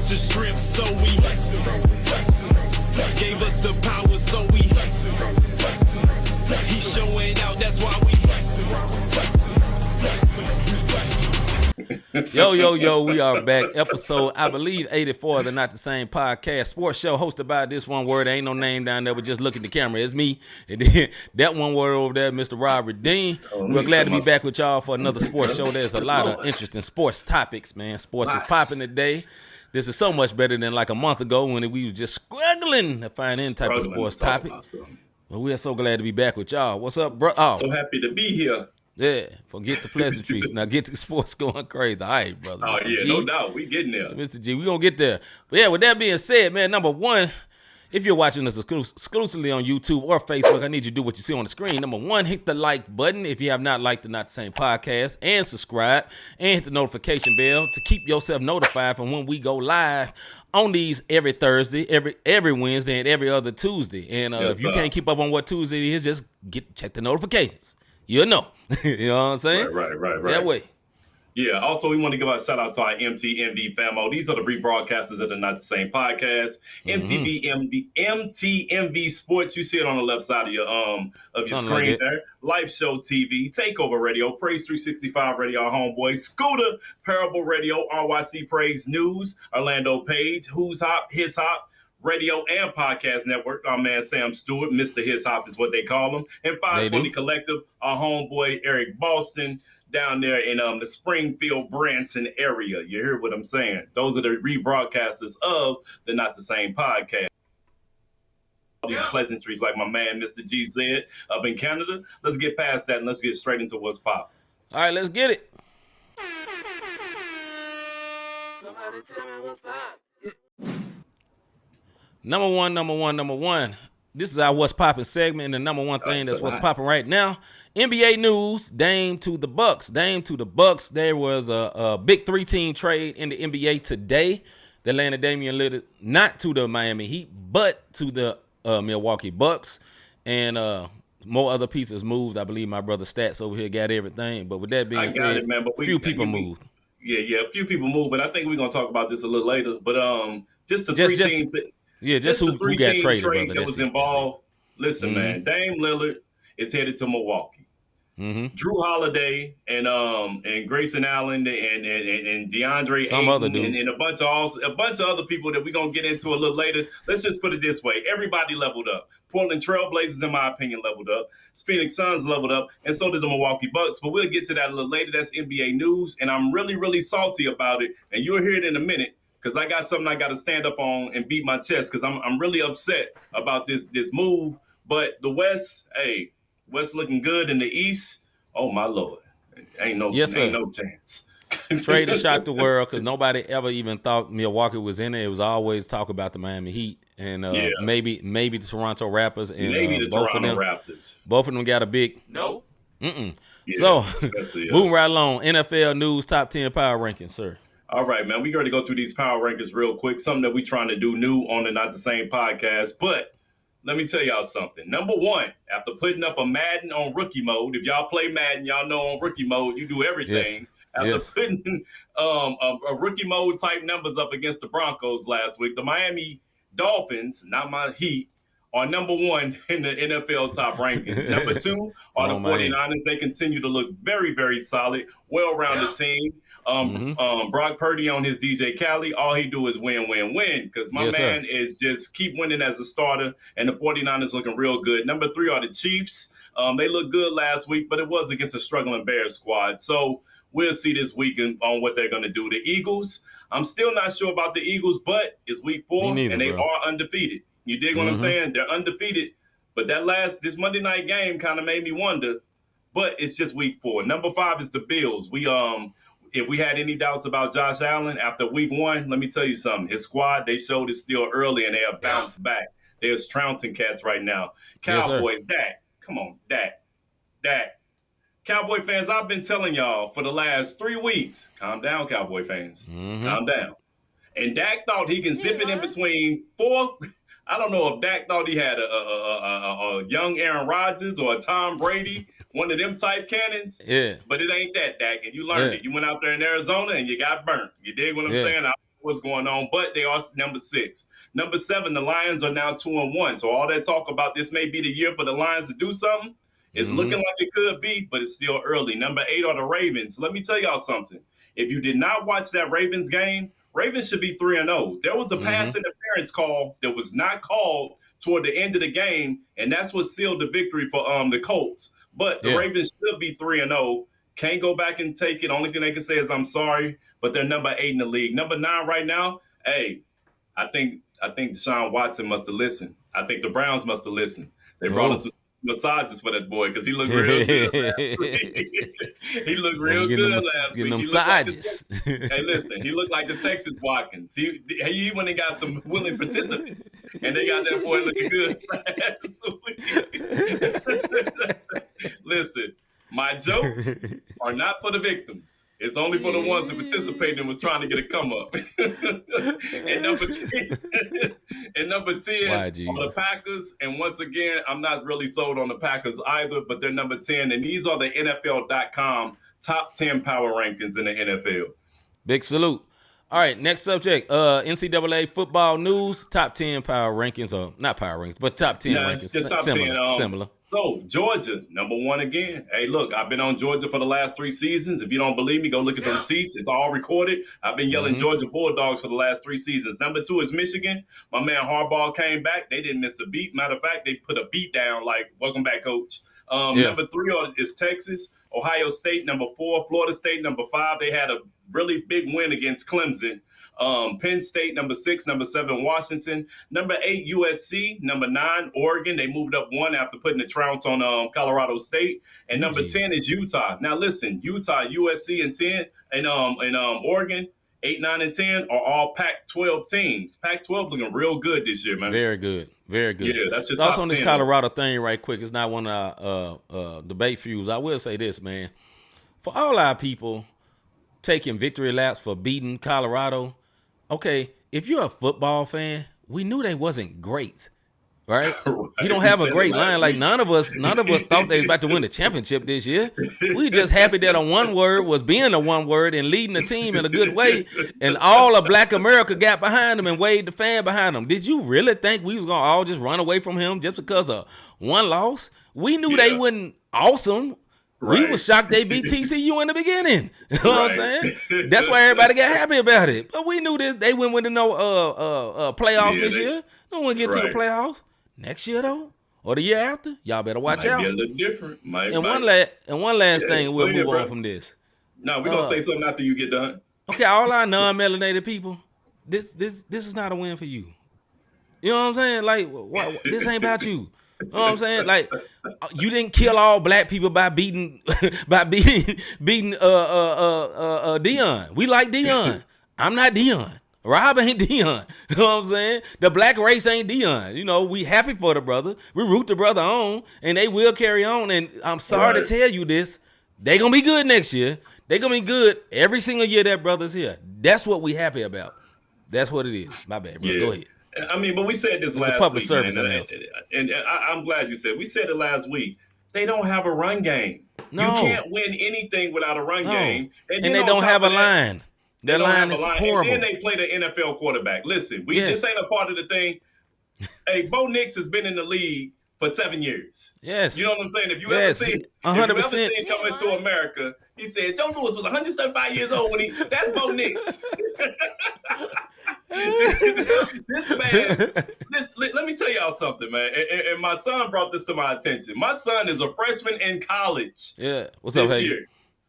extra strength, so we gave us the power, so we he's showing out, that's why we Yo, we are back. Episode, I believe, 84 of the Not the Same podcast sports show hosted by this one word. Ain't no name down there, but just look at the camera. It's me. And then that one word over there, Mr. Robert Dean. We're glad to be back with y'all for another sports show. There's a lot of interesting sports topics, man. Sports is popping today. This is so much better than like a month ago when we was just struggling to find any type of sports topic. Well, we are so glad to be back with y'all. What's up, bro? Oh. So happy to be here. Yeah, forget the pleasantries. Now get the sports going crazy. All right, brother. Oh, Mr. yeah, G. no doubt. We getting there. Mr. G, we going to get there. But yeah, with that being said, man, number one, if you're watching us exclusively on YouTube or Facebook, I need you to do what you see on the screen. Number one, hit the like button if you have not liked the Not the Same podcast, and subscribe, and hit the notification bell to keep yourself notified from when we go live on these every Thursday, every Wednesday, and every other Tuesday. And if you can't keep up on what Tuesday is, just check the notifications. You'll know. You know what I'm saying? Right. That way. Yeah, also, we want to give a shout out to our MTMV famo. These are the rebroadcasters of the Not the Same podcast. MTMV Sports. You see it on the left side of your screen like there. Live Show TV, Takeover Radio, Praise 365 Radio, our homeboy, Scooter, Parable Radio, RYC Praise News, Orlando Page, Who's Hop, His Hop, Radio and Podcast Network, our man Sam Stewart, Mr. His Hop is what they call him, and 520 Collective, our homeboy Eric Boston, down there in the Springfield, Branson area. You hear what I'm saying? Those are the rebroadcasters of the Not the Same podcast. All these pleasantries, like my man Mr. G said, up in Canada. Let's get past that and let's get straight into what's popping. All right, let's get it. somebody tell me what's popping. Number one. This is our What's Poppin' segment, and the number one thing that's what's popping right now. NBA news, Dame to the Bucks. There was a big 3-team trade in the NBA today that landed Damian Lillard not to the Miami Heat, but to the Milwaukee Bucks. And more other pieces moved. I believe my brother Stats over here got everything. But with that being said, a few people moved. Yeah, a few people moved, but I think we're going to talk about this a little later. But just the three teams. Yeah, just who got traded, brother. That was involved. Listen, man, Dame Lillard is headed to Milwaukee. Drew Holiday and Grayson Allen and DeAndre Ayton and a bunch of other people that we're gonna get into a little later. Let's just put it this way: everybody leveled up. Portland Trailblazers, in my opinion, leveled up. Phoenix Suns leveled up, and so did the Milwaukee Bucks. But we'll get to that a little later. That's NBA news, and I'm really, really salty about it. And you'll hear it in a minute. Because I got something I got to stand up on and beat my chest because I'm really upset about this move. But the West looking good in the East. Oh, my Lord. Ain't no chance. Trade and shocked the world because nobody ever even thought Milwaukee was in it. It was always talk about the Miami Heat and maybe the Toronto Raptors. And maybe the Toronto Raptors. Both of them got a big no. Yeah, so moving right along. NFL news, top 10 power rankings, sir. All right, man. We got to go through these power rankings real quick. Something that we're trying to do new on the Not the Same podcast. But let me tell y'all something. Number one, after putting up a Madden on rookie mode, if y'all play Madden, y'all know on rookie mode, you do everything. After putting a rookie mode type numbers up against the Broncos last week, the Miami Dolphins, not my Heat, are number one in the NFL top rankings. Number two are the 49ers. They continue to look very, very solid, well-rounded team. Brock Purdy on his DJ Khaled, all he do is win, because my man is just keep winning as a starter, and the 49ers looking real good. Number three are the Chiefs. They looked good last week, but it was against a struggling Bears squad. So we'll see this week on what they're going to do. The Eagles, I'm still not sure about the Eagles, but it's week 4, and they are undefeated. You dig what I'm saying? They're undefeated, but this Monday night game kind of made me wonder, but it's just week 4. Number 5 is the Bills. If we had any doubts about Josh Allen after week 1, let me tell you something. His squad, they showed it still early, and they have bounced back. They're trouncing cats right now. Cowboys, Dak. Come on, Dak. Cowboy fans, I've been telling y'all for the last 3 weeks, calm down, Cowboy fans. Calm down. And Dak thought he can zip it in between 4. I don't know if Dak thought he had a young Aaron Rodgers or a Tom Brady, one of them type cannons. Yeah. But it ain't that, Dak. And you learned it. You went out there in Arizona and you got burnt. You dig what I'm saying? I don't know what's going on, but they are number 6. Number 7, the Lions are now 2-1. So all that talk about this may be the year for the Lions to do something. It's looking like it could be, but it's still early. Number 8 are the Ravens. Let me tell y'all something. If you did not watch that Ravens game, Ravens should be 3-0. There was a pass interference call that was not called toward the end of the game, and that's what sealed the victory for the Colts. But the Ravens should be 3-0. Can't go back and take it. Only thing they can say is I'm sorry, but they're number 8 in the league. Number 9 right now, hey, I think Deshaun Watson must have listened. I think the Browns must have listened. They brought us massages for that boy because he looked real good last week. He looked real good last week. Getting them massages. Hey, listen, he looked like the Texas Watkins. He went and got some willing participants, and they got that boy looking good last week. Listen, my jokes are not for the victims. It's only for the ones that participated and was trying to get a come up. And number 10, are the Packers. And once again, I'm not really sold on the Packers either, but they're number 10. And these are the NFL.com top 10 power rankings in the NFL. Big salute. All right, next subject. NCAA football news, top 10 power rankings, or not power rankings, but top 10 rankings. The top similar, 10. Similar. So, Georgia, number 1 again. Hey, look, I've been on Georgia for the last 3 seasons. If you don't believe me, go look at the receipts. It's all recorded. I've been yelling Georgia Bulldogs for the last 3 seasons. Number 2 is Michigan. My man Harbaugh came back. They didn't miss a beat. Matter of fact, they put a beat down like, welcome back, coach. Number 3 is Texas. Ohio State, number 4. Florida State, number 5. They had a really big win against Clemson. Penn State, number 6. Number 7, Washington. Number 8, USC. Number 9, Oregon. They moved up 1 after putting the trounce on Colorado State. And number 10 is Utah. Now listen, Utah, USC, and 10, and Oregon, 8, 9, and 10 are all Pac-12 teams. Pac-12 looking real good this year, man. Very good. Very good. Yeah, that's your top 10. Also on this Colorado thing right quick, it's not one of our debate feuds. I will say this, man. For all our people taking victory laps for beating Colorado, okay, if you're a football fan, we knew they wasn't great, right? You don't have a great line. Like none of us thought they was about to win the championship this year. We just happy that a one word was being a one word and leading the team in a good way, and all of Black America got behind them and waved the fan behind them. Did you really think we was gonna all just run away from him just because of one loss? We knew they wasn't awesome. Right. We was shocked they beat TCU in the beginning. You know what I'm saying? That's why everybody got happy about it. But we knew this. They wouldn't win no playoffs this year. No one get to the playoffs next year though, or the year after. Y'all better watch out. Might be a little different. One last thing. We'll move on from this. No, we're gonna say something after you get done. Okay, all our non-melanated people, this is not a win for you. You know what I'm saying? Like, this ain't about you. You know what I'm saying? Like, you didn't kill all black people by beating Deion. We like Deion. I'm not Deion. Rob ain't Deion. You know what I'm saying? The black race ain't Deion. You know, we happy for the brother. We root the brother on, and they will carry on. And I'm sorry to tell you this. They gonna be good next year. They gonna be good every single year that brother's here. That's what we happy about. That's what it is. My bad, bro. Yeah. Go ahead. I mean, but we said this last public week, service man, and I'm glad you said. We said it last week. They don't have a run game. No. You can't win anything without a run game. And they don't have a line. Their line is horrible. And then they play the NFL quarterback. Listen, this ain't a part of the thing. Hey, Bo Nix has been in the league for 7 years. Yes. You know what I'm saying? If you ever see 100% come into America, he said Joe Louis was 175 years old when that's Bo Nix. This man, let me tell y'all something, man. And my son brought this to my attention. My son is a freshman in college. Yeah. What's up, this year.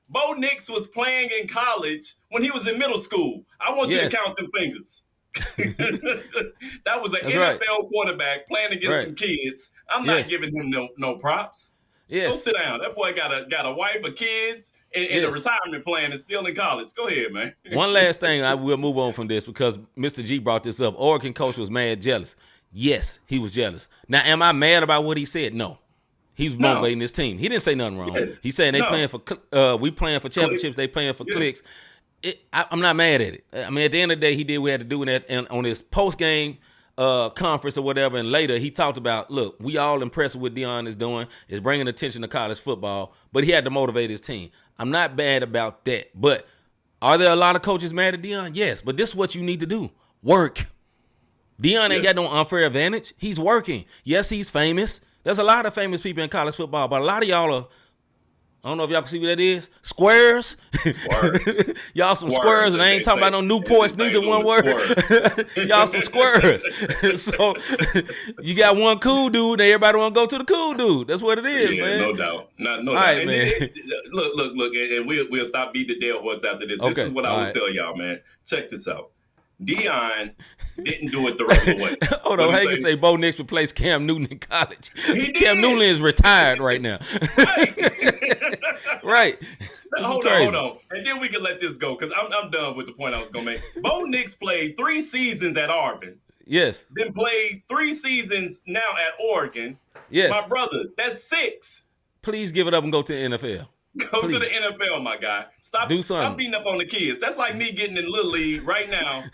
Bo Nix was playing in college when he was in middle school. I want you to count them fingers. That was an NFL quarterback playing against some kids. I'm not giving him no props. Yes. Go sit down. That boy got a wife, a kids, and a retirement plan, and still in college. Go ahead, man. One last thing, I will move on from this because Mr. G brought this up. Oregon coach was mad jealous. Yes, he was jealous. Now, am I mad about what he said? No. He was motivating his team. He didn't say nothing wrong. Yeah. He said playing for we playing for championships. They playing for clicks. I'm not mad at it. I mean, at the end of the day, he did what he had to do in that. And on his post game conference or whatever, and later he talked about, look, we all impressed with what Deion is doing, is bringing attention to college football, but he had to motivate his team. I'm not bad about that, but Are there a lot of coaches mad at Deion? Yes, but this is what you need to do. Work. Deion ain't got no unfair advantage. He's working. Yes, he's famous. There's a lot of famous people in college football, but a lot of y'all are, I don't know if y'all can see what that is. Squares. Y'all some squares, and I ain't talking about no Newports neither. One word. Y'all some squares. So you got one cool dude, and everybody want to go to the cool dude. That's what it is, man. No doubt. No doubt. Right, and man. Look, and we'll stop beating the dead horse after this. Okay. This is what I would tell y'all, man. Check this out. Deion didn't do it the regular way. Hold on, how you can say Bo Nix replaced Cam Newton in college? He Cam did. Newton is retired right now. Right. Hold on. And then we can let this go because I'm done with the point I was going to make. Bo Nix played 3 seasons at Auburn. Yes. Then played 3 seasons now at Oregon. Yes. My brother, that's 6. Please give it up and go to the NFL. Go to the NFL, my guy. Stop beating up on the kids. That's like me getting in Little League right now.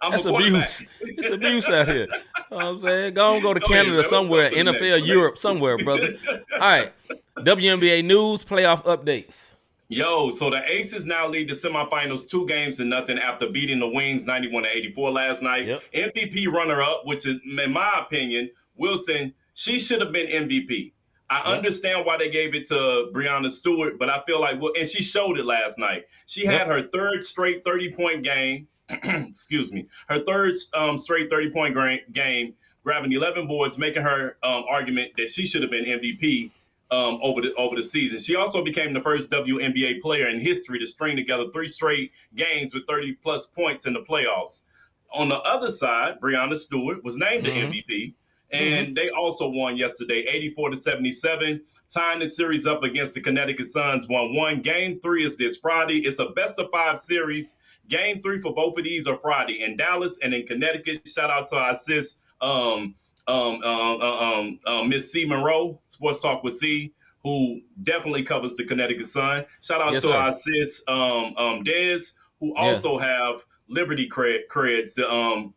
That's abuse. It's abuse out here. You know what I'm saying? Go to Canada somewhere, NFL, Europe, somewhere, brother. All right. WNBA news, playoff updates. Yo, so the Aces now lead the semifinals 2-0 after beating the Wings 91-84 last night. Yep. MVP runner-up, which is, in my opinion, Wilson, she should have been MVP. I understand why they gave it to Breanna Stewart, but I feel like, and she showed it last night. She had her 3rd straight 30-point game. Excuse me. Her 3rd straight 30-point game, grabbing 11 boards, making her argument that she should have been MVP over the season. She also became the first WNBA player in history to string together 3 straight games with 30-plus points in the playoffs. On the other side, Breanna Stewart was named the MVP. And they also won yesterday, 84-77, tying the series up against the Connecticut Suns 1-1. Game 3 is this Friday. It's a best-of-5 series. Game 3 for both of these are Friday in Dallas and in Connecticut. Shout out to our sis, Miss C. Monroe, Sports Talk with C, who definitely covers the Connecticut Sun. Shout out to our sis, Dez, who also have Liberty creds to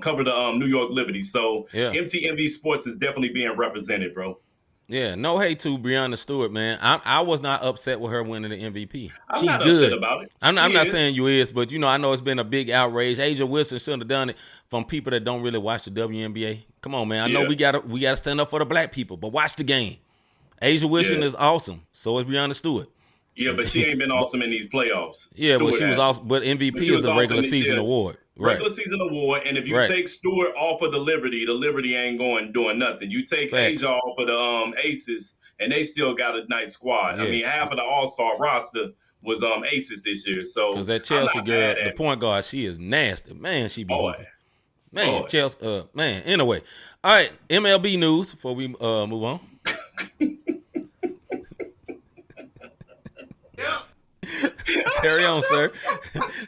cover the New York Liberty. So MTMV Sports is definitely being represented, bro. Yeah, no hate to Breanna Stewart, man. I was not upset with her winning the MVP. I'm She's not good upset about it. I'm not saying you is, but I know it's been a big outrage. Asia Wilson shouldn't have done it from people that don't really watch the WNBA. Come on, man. I know we gotta stand up for the black people, but watch the game. Asia Wilson is awesome. So is Breanna Stewart. Yeah, but she ain't been awesome in these playoffs. Yeah, but she was awesome. But MVP is a regular season award. Regular season award, and if you take Stewart off of the Liberty ain't doing nothing. You take Asia off of the Aces, and they still got a nice squad. Yes. I mean, half of the All-Star roster was Aces this year. So because that Chelsea girl, the point guard, she is nasty. Man, she be hooping. Man, Chelsea. Man. Anyway, all right. MLB news before we move on. Carry on, sir.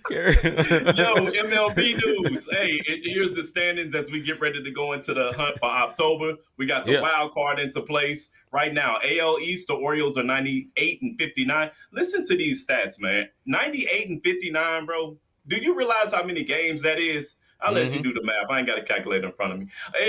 Carry on. Yo, MLB news. Hey, here's the standings as we get ready to go into the hunt for October. We got the wild card into place right now. AL East, the Orioles are 98-59. Listen to these stats, man. 98-59, bro. Do you realize how many games that is? I'll let you do the math. I ain't got a calculator in front of me.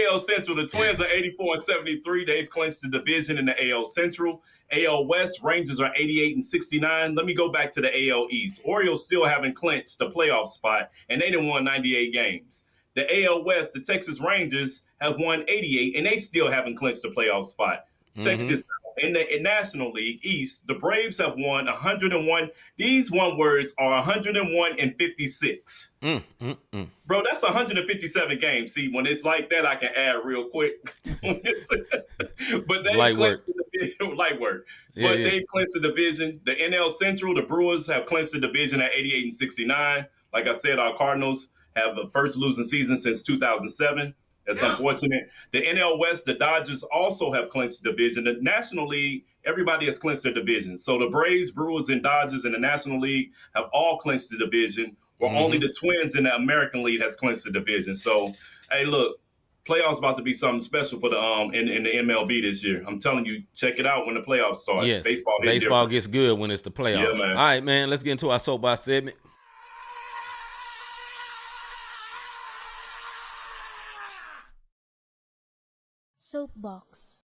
AL Central, the Twins are 84-73. They've clinched the division in the AL Central. AL West, Rangers are 88-69. Let me go back to the AL East. Orioles still haven't clinched the playoff spot, and they done won 98 games. The AL West, the Texas Rangers, have won 88, and they still haven't clinched the playoff spot. Check this out. In the National League East, the Braves have won 101. These one words are 101 and 56. Bro, that's 157 games. See, when it's like that, I can add real quick. But they clinched the division. Light work. But they clinched the division. The NL Central, the Brewers have clinched the division at 88-69. Like I said, our Cardinals have the first losing season since 2007. That's unfortunate. The NL West, the Dodgers also have clinched the division. The National League, everybody has clinched their division. So the Braves, Brewers, and Dodgers in the National League have all clinched the division, while only the Twins in the American League has clinched the division. So, hey, look, playoffs about to be something special for the in the MLB this year. I'm telling you, check it out when the playoffs start. Yes, baseball gets good when it's the playoffs. Yeah, man. All right, man, let's get into our soapbox segment. Soapbox.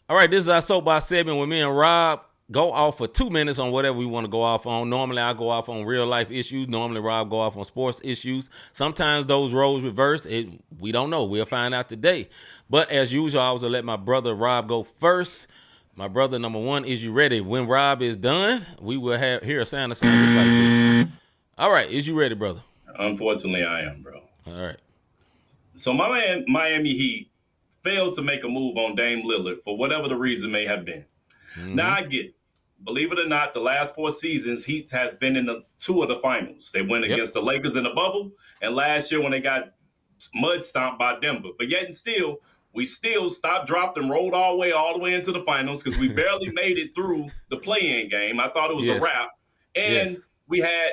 All right, this is our Soapbox Segment where me and Rob go off for 2 minutes on whatever we want to go off on. Normally, I go off on real life issues. Normally, Rob go off on sports issues. Sometimes those roles reverse. We don't know. We'll find out today. But as usual, I was going to let my brother Rob go first. My brother, number one, is you ready? When Rob is done, we will hear a sound just like this. All right, is you ready, brother? Unfortunately, I am, bro. All right. So my man, Miami Heat failed to make a move on Dame Lillard for whatever the reason may have been. Mm-hmm. Now, I get it. Believe it or not, the last 4 seasons, Heat have been in 2 of the finals. They went against the Lakers in the bubble, and last year when they got mud stomped by Denver. But yet and still, we still stopped, dropped, and rolled all the way into the finals because we barely made it through the play-in game. I thought it was a wrap. And we had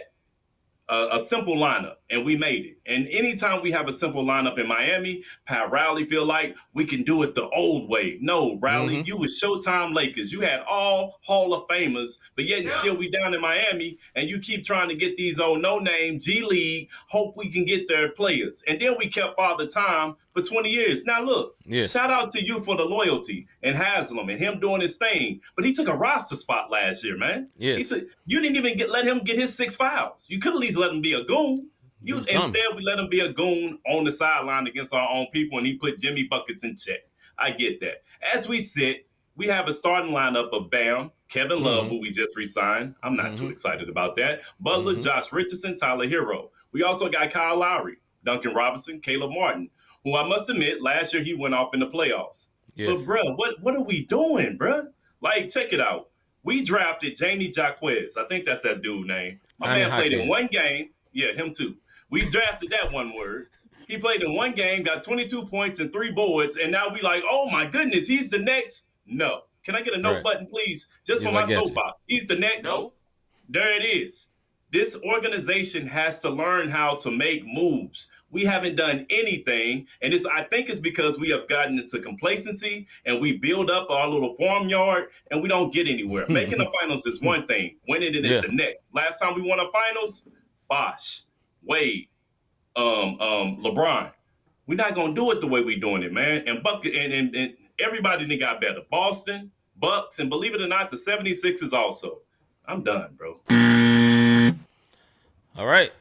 a simple lineup, and we made it. And anytime we have a simple lineup in Miami, Pat Riley feel like we can do it the old way. No, Riley, you was Showtime Lakers. You had all Hall of Famers, but yet and still we down in Miami, and you keep trying to get these old no-name G League, hope we can get their players. And then we kept Father Time for 20 years. Now, look, shout out to you for the loyalty and Haslam and him doing his thing. But he took a roster spot last year, man. Yes. You didn't even let him get his 6 fouls. You could at least let him be a goon. Instead, we let him be a goon on the sideline against our own people, and he put Jimmy Buckets in check. I get that. As we sit, we have a starting lineup of Bam, Kevin Love, who we just re-signed. I'm not too excited about that. Butler, Josh Richardson, Tyler Hero. We also got Kyle Lowry, Duncan Robinson, Caleb Martin, who I must admit, last year he went off in the playoffs. Yes. But, bro, what are we doing, bro? Like, check it out. We drafted Jamie Jaquez. I think that's that dude's name. My man played in 1 game. Yeah, him too. We drafted that one word. He played in 1 game, got 22 points and 3 boards, and now we like, oh my goodness, he's the next. No. Can I get a no button, please? Just for my soapbox. He's the next. No. There it is. This organization has to learn how to make moves. We haven't done anything, and I think it's because we have gotten into complacency and we build up our little farmyard and we don't get anywhere. Making the finals is one thing. Winning it is the next. Last time we won a finals, Bosh, Wade, LeBron. We're not gonna do it the way we're doing it, man. And Bucket and everybody that got better. Boston, Bucks, and believe it or not, the 76ers also. I'm done, bro. All right.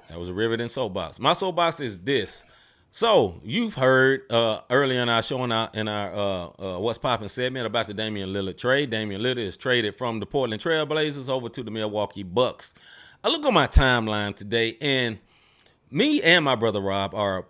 That was a riveting soapbox. My soapbox is this. So you've heard earlier in our show in our What's Poppin' segment about the Damian Lillard trade. Damian Lillard is traded from the Portland Trail Blazers over to the Milwaukee Bucks. I look on my timeline today, and me and my brother Rob are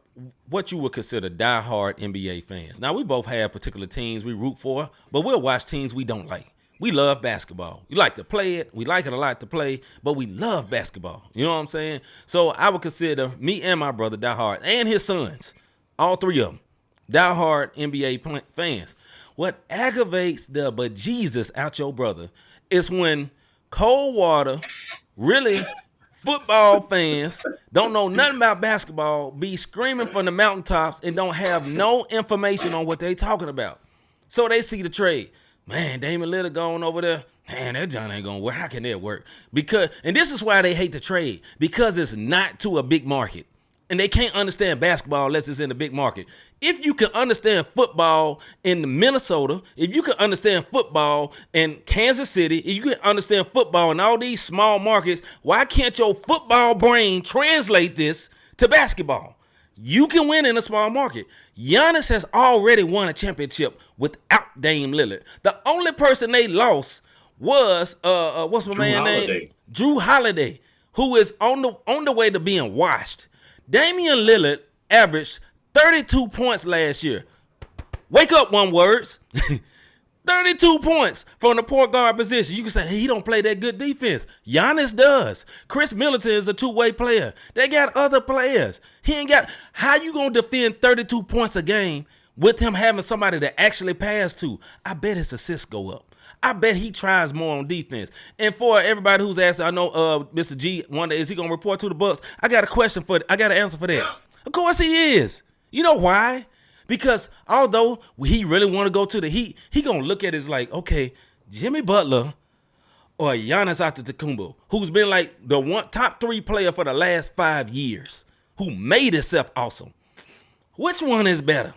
what you would consider diehard NBA fans. Now, we both have particular teams we root for, but we'll watch teams we don't like. We love basketball. We like to play it. We like it a lot to play, but we love basketball. You know what I'm saying? So I would consider me and my brother diehard, and his sons, all 3 of them, diehard NBA fans. What aggravates the bejesus out your brother is when cold water, really football fans don't know nothing about basketball, be screaming from the mountaintops and don't have no information on what they talking about. So they see the trade. Man, Damian Lillard going over there. Man, that John ain't gonna work. How can that work? And this is why they hate the trade, because it's not to a big market. And they can't understand basketball unless it's in a big market. If you can understand football in Minnesota, if you can understand football in Kansas City, if you can understand football in all these small markets, why can't your football brain translate this to basketball? You can win in a small market. Giannis has already won a championship without Dame Lillard. The only person they lost was what's my man's name? Drew Holiday, who is on the way to being washed. Damian Lillard averaged 32 points last year. Wake up, one words. 32 points from the point guard position. You can say, hey, he don't play that good defense. Giannis does. Chris Middleton is a two-way player. They got other players. He ain't got. How you going to defend 32 points a game with him having somebody to actually pass to? I bet his assists go up. I bet he tries more on defense. And for everybody who's asking, I know Mr. G wonder, is he going to report to the Bucks? I got an answer for that. Of course he is. You know why? Because although he really want to go to the Heat, he going to look at it as like, okay, Jimmy Butler or Giannis Antetokounmpo, who's been like the top 3 player for the last 5 years, who made himself awesome. Which one is better?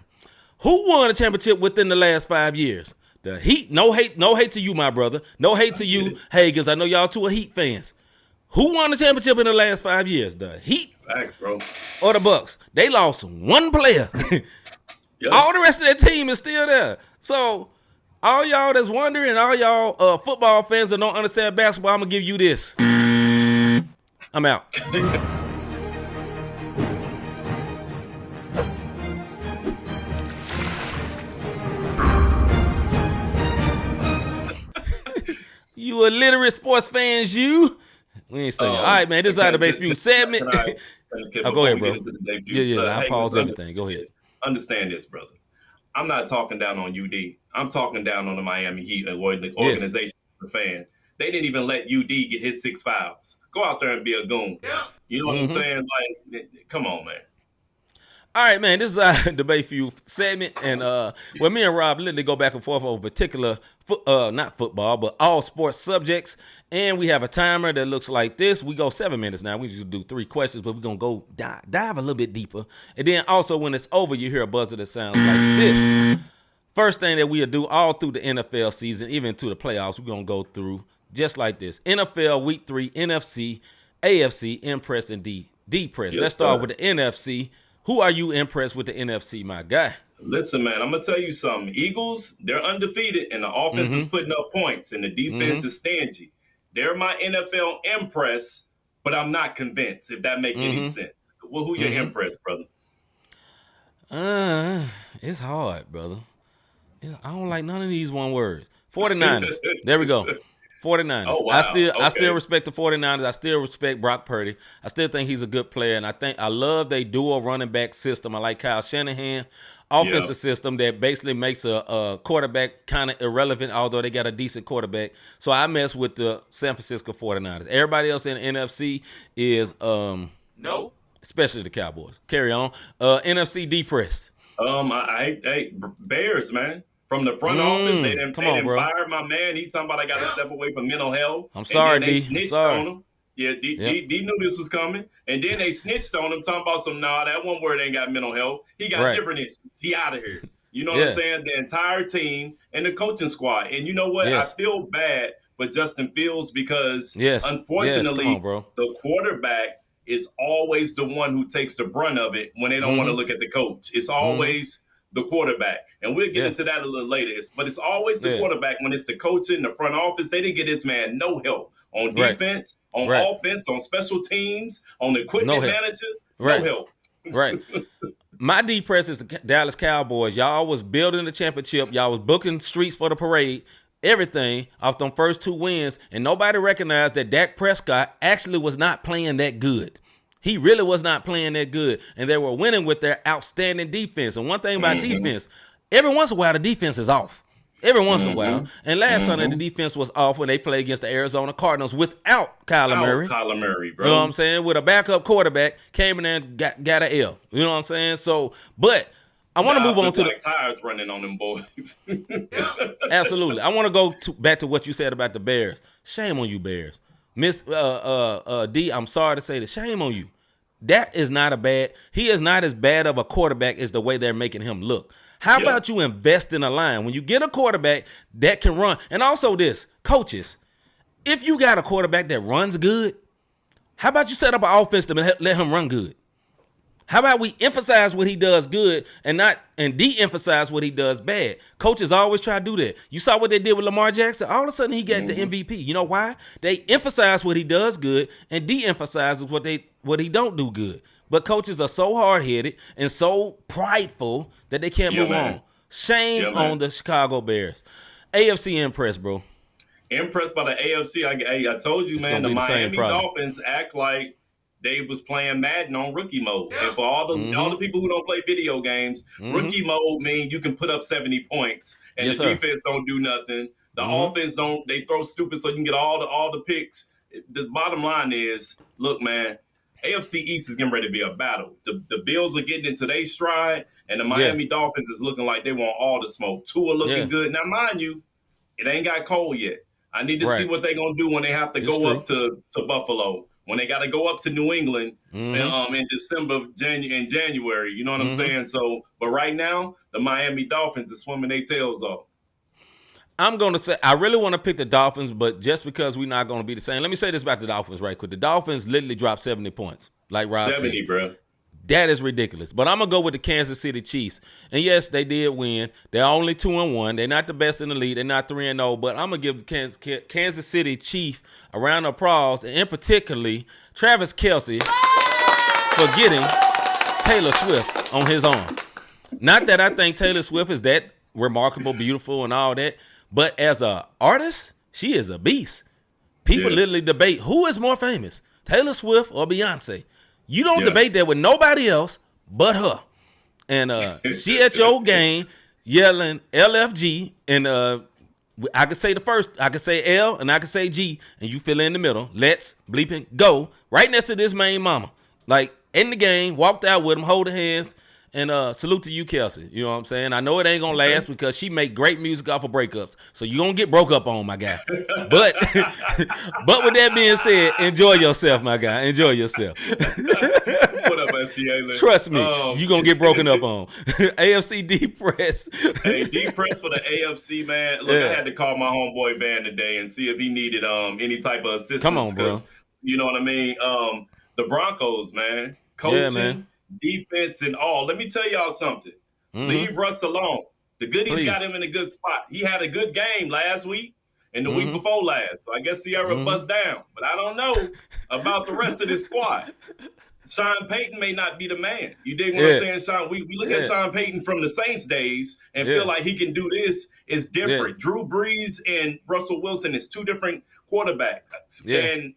Who won a championship within the last 5 years? The Heat, no hate to you, my brother. No hate to you, Hagans. I know y'all two are Heat fans. Who won the championship in the last 5 years? The Heat Facts, bro. or the Bucks? They lost one player. Yep. All the rest of that team is still there. So all y'all that's wondering, all y'all football fans that don't understand basketball, I'm going to give you this. I'm out. You illiterate sports fans, you. We ain't studying. All right, man. This is our debate feud segment. Go ahead, bro. Yeah. I pause everything. Go ahead. Understand this, brother. I'm not talking down on UD. I'm talking down on the Miami Heat or the organization, the fan. They didn't even let UD get his 6 fouls. Go out there and be a goon. You know what I'm saying? Like, come on, man. All right, man, this is our debate feud segment, and where me and Rob literally go back and forth over particular, not football, but all sports subjects, and we have a timer that looks like this. We go 7 minutes now. We just do 3 questions, but we're going to go dive a little bit deeper, and then also when it's over, you hear a buzzer that sounds like this. First thing that we'll do all through the NFL season, even to the playoffs, we're going to go through just like this. NFL Week 3, NFC, AFC, Impress, and Depress. Let's start with the NFC. Who are you impressed with the NFC, my guy? Listen, man, I'm going to tell you something. Eagles, they're undefeated, and the offense is putting up points, and the defense is stingy. They're my NFL impress, but I'm not convinced, if that makes any sense. Well, who you impressed, brother? It's hard, brother. I don't like none of these one words. 49ers. There we go. 49ers. Oh, wow. I still respect the 49ers. I still respect Brock Purdy. I still think he's a good player, and I love they dual running back system. I like Kyle Shanahan offensive system that basically makes a quarterback kind of irrelevant, although they got a decent quarterback. So I mess with the San Francisco 49ers. Everybody else in the NFC is No. especially the Cowboys. Carry on. NFC depressed. I Bears, man. From the front office, they didn't fire my man. He talking about I got to step away from mental health. I'm sorry, they snitched on him. Yeah, D knew this was coming. And then they snitched on him, talking about that one word ain't got mental health. He got different issues. He out of here. You know what I'm saying? The entire team and the coaching squad. And you know what? I feel bad for Justin Fields because, unfortunately, the quarterback is always the one who takes the brunt of it when they don't want to look at the coach. It's always the quarterback. And we'll get into that a little later. But it's always the quarterback when it's the coaching, the front office. They didn't get this man no help on defense, on offense, on special teams, on the equipment manager. No help. Right. My depress is the Dallas Cowboys. Y'all was building the championship. Y'all was booking streets for the parade. Everything off them first 2 wins. And nobody recognized that Dak Prescott actually was not playing that good. He really was not playing that good. And they were winning with their outstanding defense. And one thing about defense, every once in a while, the defense is off. Every once in a while. And last Sunday, the defense was off when they played against the Arizona Cardinals without Kyler Murray. Kyler Murray, bro. You know what I'm saying? With a backup quarterback, came in there and got an L. You know what I'm saying? So, but I want to move on to the tires running on them boys. Absolutely. I want to go back to what you said about the Bears. Shame on you, Bears. Miss D, I'm sorry to say this. Shame on you. That is not he is not as bad of a quarterback as the way they're making him look. How about you invest in a line? When you get a quarterback that can run, and also this, coaches, if you got a quarterback that runs good, how about you set up an offense to let him run good? How about we emphasize what he does good and de-emphasize what he does bad? Coaches always try to do that. You saw what they did with Lamar Jackson? All of a sudden he got the MVP. You know why? They emphasize what he does good and de-emphasize what he don't do good. But coaches are so hard-headed and so prideful that they can't move on. Shame on the Chicago Bears. AFC impressed, bro. Impressed by the AFC. I told you, man, the Miami Dolphins act like they was playing Madden on rookie mode. And for all the people who don't play video games, rookie mode means you can put up 70 points and the defense don't do nothing. The offense they throw stupid so you can get all the picks. The bottom line is, look, man, AFC East is getting ready to be a battle. The Bills are getting into their stride, and the Miami Dolphins is looking like they want all the smoke. Tua looking good. Now, mind you, it ain't got cold yet. I need to see what they're going to do when they have to go up to Buffalo. When they got to go up to New England in December, in January, you know what I'm saying? So, but right now, the Miami Dolphins are swimming their tails off. I'm going to say I really want to pick the Dolphins, but just because we're not going to be the same. Let me say this about the Dolphins right quick. The Dolphins literally dropped 70 points, like Rob 70, said. bro. That is ridiculous. But I'm going to go with the Kansas City Chiefs. And yes, they did win. They're only 2-1. They're not the best in the league. They're not 3-0. But I'm going to give the Kansas City Chief a round of applause, and in particularly Travis Kelce for getting Taylor Swift on his arm. Not that I think Taylor Swift is that remarkable, beautiful, and all that. But as an artist, she is a beast. People literally debate who is more famous, Taylor Swift or Beyonce. You don't debate that with nobody else but her. And she at your game yelling LFG, and I could say the first, I could say L, and I could say G, and you fill in the middle. Let's bleeping go right next to this main mama. Like in the game, walked out with them, holding hands. And salute to you, Kelsey. You know what I'm saying? I know it ain't going to last because she make great music off of breakups. So you're going to get broke up on, my guy. But with that being said, enjoy yourself, my guy. Enjoy yourself. What up, STA? Trust me, you're going to get broken up on. AFC depressed. Hey, depressed for the AFC, man. Look, I had to call my homeboy Van today and see if he needed any type of assistance. Come on, bro. You know what I mean? The Broncos, man. Coaching. Yeah, man. Defense and all. Let me tell y'all something. Leave Russ alone. The goodies got him in a good spot. He had a good game last week and the week before last. So I guess Sierra bust down. But I don't know about the rest of this squad. Sean Payton may not be the man. You dig what I'm saying, Sean? We look at Sean Payton from the Saints days and feel like he can do this. It's different. Yeah. Drew Brees and Russell Wilson is two different quarterbacks. Yeah. And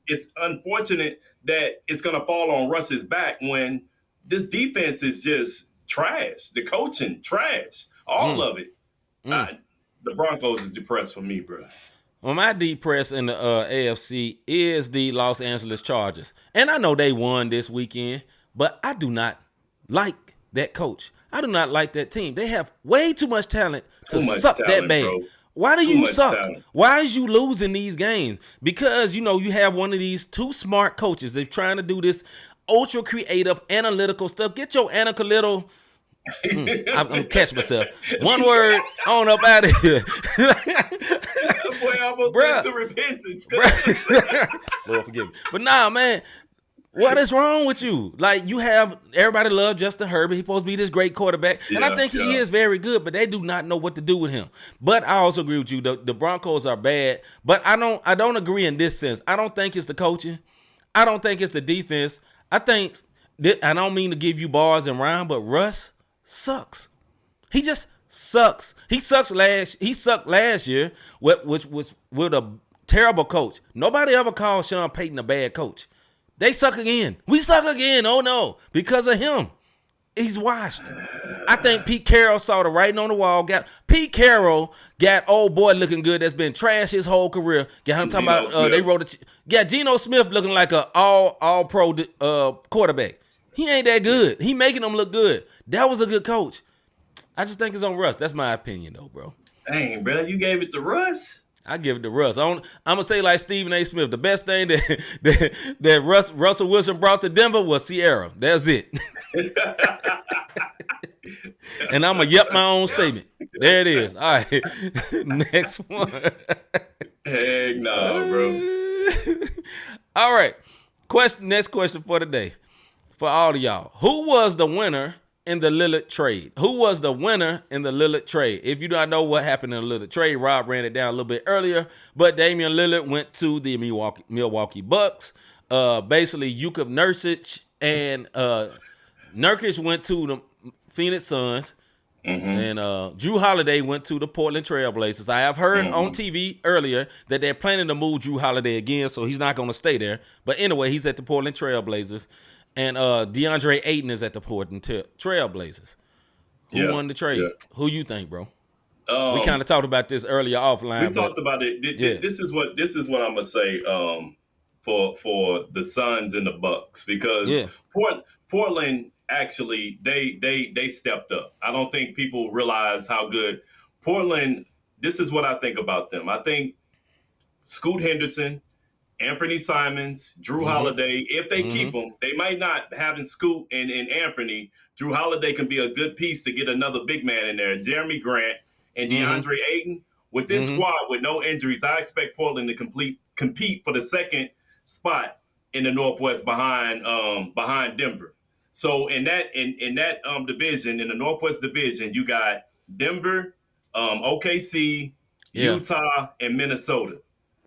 it's unfortunate that it's going to fall on Russ's back when this defense is just trash. The coaching, trash. All of it. The Broncos is depressed for me, bro. Well, my depressed in the AFC is the Los Angeles Chargers. And I know they won this weekend, but I do not like that coach. I do not like that team. They have way too much talent to suck that bad. Bro. Why do you suck? Talent. Why is you losing these games? Because, you have one of these two smart coaches. They're trying to do this ultra creative, analytical stuff. Get your analytical. I'm catch myself. One word on up out of here. Boy, I almost went to repentance. Lord forgive me. But nah, man, what is wrong with you? Like, you have everybody love Justin Herbert. He's supposed to be this great quarterback. And I think he is very good, but they do not know what to do with him. But I also agree with you. The Broncos are bad, but I don't agree in this sense. I don't think it's the coaching. I don't think it's the defense. I think, I don't mean to give you bars and rhyme, but Russ sucks. He just sucks. He sucked last year, which was with a terrible coach. Nobody ever called Sean Payton a bad coach. They suck again. We suck again. Oh no, because of him. He's washed. I think Pete Carroll saw the writing on the wall. Pete Carroll got old boy looking good that's been trash his whole career. Got him talking about they wrote Geno Smith looking like a all pro quarterback. He ain't that good. He making them look good. That was a good coach. I just think it's on Russ. That's my opinion though, bro. Dang, bro, you gave it to Russ? I give it to Russ. I'm gonna say like Stephen A. Smith. The best thing that Russell Wilson brought to Denver was Sierra. That's it. And I'm gonna my own statement. There it is. All right. Next one. Heck no, bro. All right. Next question for today. For all of y'all. Who was the winner in the Lillard trade? Who was the winner in the Lillard trade? If you don't know what happened in the Lillard trade, Rob ran it down a little bit earlier, but Damian Lillard went to the Milwaukee Bucks. Basically, Yusuf Nurkic and Nurkic went to the Phoenix Suns, and Drew Holiday went to the Portland Trail Blazers. I have heard on TV earlier that they're planning to move Drew Holiday again, so he's not going to stay there. But anyway, he's at the Portland Trail Blazers. And DeAndre Ayton is at the Portland Trail Blazers. Who won the trade? Yeah. Who you think, bro? We kind of talked about this earlier offline. We talked about it. This is what I'm gonna say for the Suns and the Bucks, because Portland actually they stepped up. I don't think people realize how good Portland. This is what I think about them. I think Scoot Henderson, Anthony Simons, Drew Holiday, if they keep them, they might not having Scoot and Anthony. Drew Holiday can be a good piece to get another big man in there. Jeremy Grant and DeAndre Ayton With this squad with no injuries, I expect Portland to compete for the second spot in the Northwest behind Denver. So in that division, in the Northwest division, you got Denver, OKC, Utah, and Minnesota.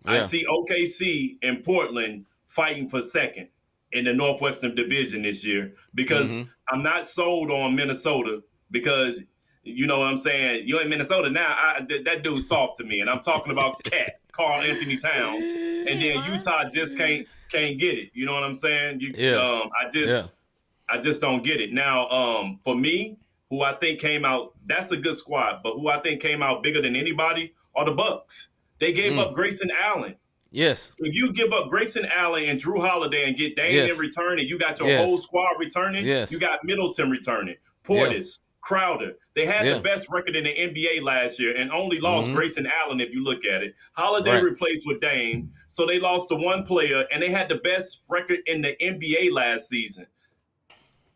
I see OKC and Portland fighting for second in the Northwestern Division this year because I'm not sold on Minnesota because you know what I'm saying? You in Minnesota now, that dude's soft to me. And I'm talking about Cat, Karl Anthony Towns. And then Utah just can't get it. You know what I'm saying? I just don't get it. Now, for me, who I think came out, that's a good squad, but who I think came out bigger than anybody are the Bucks. They gave up Grayson Allen. Yes. If you give up Grayson Allen and Drew Holiday and get Dame in return, and you got your whole squad returning, you got Middleton returning, Portis, Crowder. They had the best record in the NBA last year and only lost Grayson Allen if you look at it. Holiday replaced with Dame, so they lost to one player, and they had the best record in the NBA last season.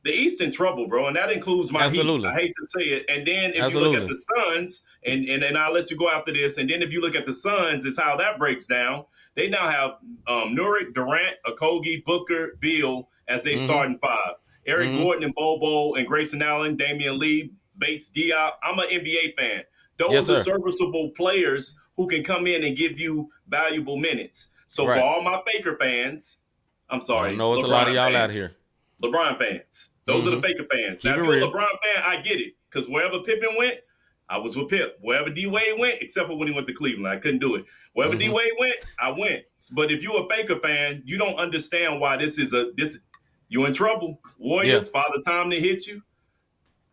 The East in trouble, bro, and that includes my Heat. I hate to say it. And then if you look at the Suns, and I'll let you go after this, and then if you look at the Suns, is how that breaks down. They now have Nurkic, Durant, Okogie, Booker, Beal as they starting five. Eric Gordon and Bobo and Grayson Allen, Damian Lee, Bates, Diop. I'm an NBA fan. Those are serviceable players who can come in and give you valuable minutes. So for all my Faker fans, I'm sorry. I know it's LeBron a lot of y'all out here. LeBron fans. Those are the Faker fans. Now, if you're a LeBron fan, I get it. Because wherever Pippen went, I was with Pip. Wherever D-Wade went, except for when he went to Cleveland, I couldn't do it. Wherever D-Wade went, I went. But if you're a Faker fan, you don't understand why you're in trouble. Warriors, Father Time to hit you.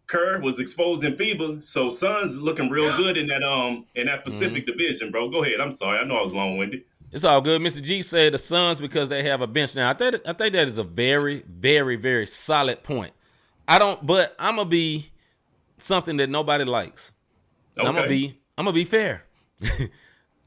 Kerr was exposed in FIBA, so Suns looking real good in that Pacific Division, bro. Go ahead. I'm sorry. I know I was long-winded. It's all good. Mr. G said the Suns because they have a bench now. I think that is a very, very, very solid point. But I'm gonna be something that nobody likes. Okay. I'm gonna be fair.